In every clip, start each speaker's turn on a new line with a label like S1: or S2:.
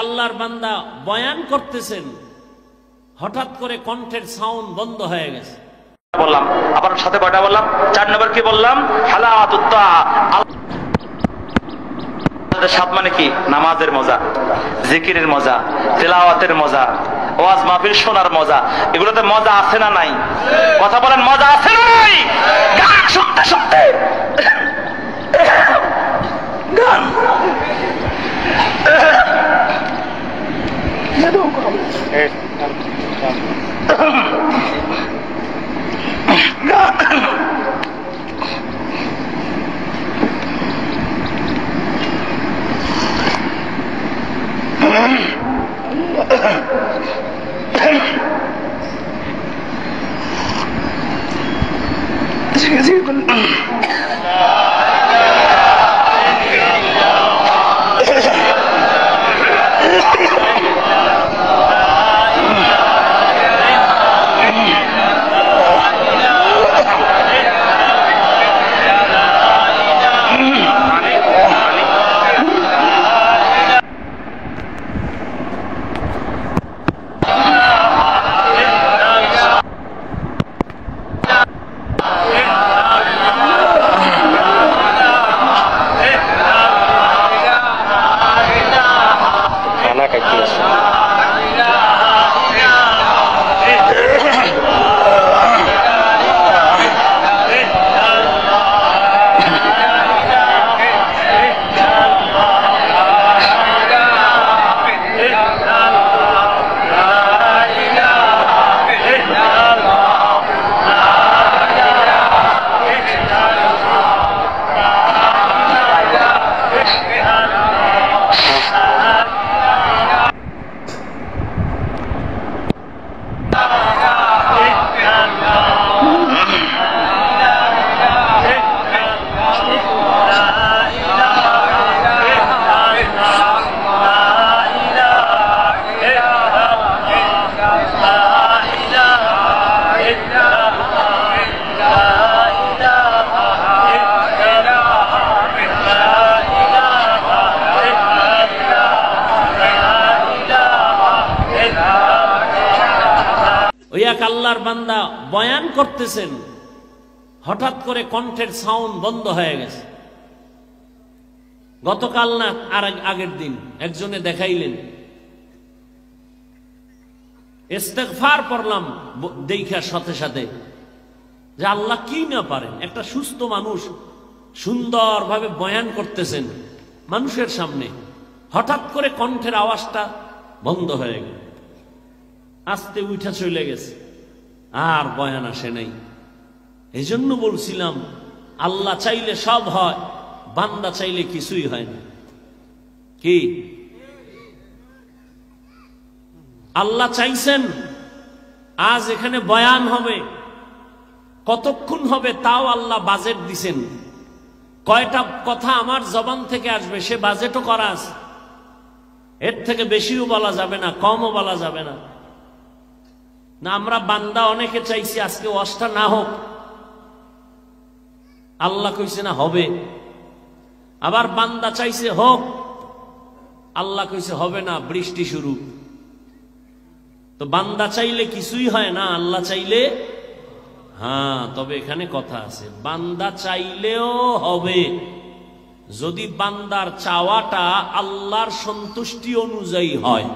S1: আল্লাহর বান্দা বয়ান করতেছেন, হঠাৎ করে কণ্ঠের সাউন্ড বন্ধ হয়ে গেছে।
S2: বললাম আবার সাথে কয়টা বললাম? 4 নম্বর কি বললাম? হালাওয়াতুত তাআ। সাত মানে কি? নামাজের মজা, জিকিরের মজা, তিলাওয়াতের মজা, ওয়াজ মাহফিল শোনার মজা। এগুলোতে মজা আছে না নাই? কথা বলেন, মজা আছে না নাই? গান শুনতে শুনতে গান
S1: আল্লাহর বান্দা বয়ান করতেছেন, হঠাৎ করে কণ্ঠের সাউন্ড বন্ধ হয়ে গেছে। গতকাল না আর আগের দিন একজনে দেখাইলেন, ইস্তেগফার পড়লাম দেখার সাথে সাথে যে আল্লাহ কি না পারেন, একটা সুস্থ মানুষ সুন্দরভাবে বয়ান করতেছেন মানুষের সামনে, হঠাৎ করে কণ্ঠের আওয়াজটা বন্ধ হয়ে গেল, আস্তে উঠা চলে গেছে, আর বয়ান আসে নাই। এই জন্য বলছিলাম আল্লাহ চাইলে সব হয়, বান্দা চাইলে কিছুই হয় না। কি আল্লাহ চাইছেন আজ এখানে বয়ান হবে, কতক্ষণ হবে তাও আল্লাহ বাজেট দিছেন, কয়টা কথা আমার জবান থেকে আসবে সে বাজেটও করা আছে। এর থেকে বেশিও বলা যাবে না, কমও বলা যাবে না। না আমরা বান্দা অনেকে চাইছি আজকে ওয়াজটা না হোক, আল্লাহ কইছে না হবে। আবার বান্দা চাইছে হোক, আল্লাহ কইছে হবে না, বৃষ্টি শুরু। তো বান্দা চাইলে কিছুই হয় না, আল্লাহ চাইলে হ্যাঁ। তবে এখানে কথা আছে, বান্দা চাইলেও হবে যদি বান্দার চাওয়াটা আল্লাহর সন্তুষ্টি অনুযায়ী হয়।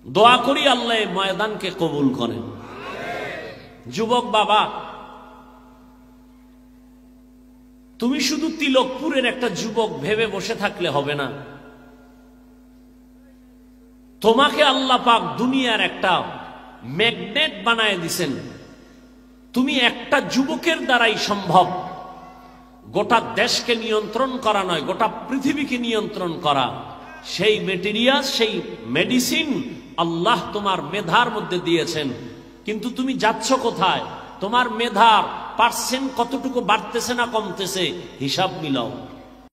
S1: দোয়া করি আল্লাহ এই ময়দানকে কবুল করেন। যুবক বাবা, তুমি শুধু তিলকপুরের একটা যুবক ভেবে বসে থাকলে হবে না। তোমাকে আল্লাহ পাক দুনিয়ার একটা ম্যাগনেট বানায় দিছেন। তুমি একটা যুবকের দ্বারাই সম্ভব গোটা দেশকে নিয়ন্ত্রণ করা নয়, গোটা পৃথিবীকে নিয়ন্ত্রণ করা। সেই মেটেরিয়াল, সেই মেডিসিন আল্লাহ তোমার মেধার মধ্যে দিয়েছেন। কিন্তু তুমি যাচ্ছ কোথায়? তোমার মেধার পার্সেন্ট কতটুকু বাড়তেছে না কমতেছে হিসাব মিলাও।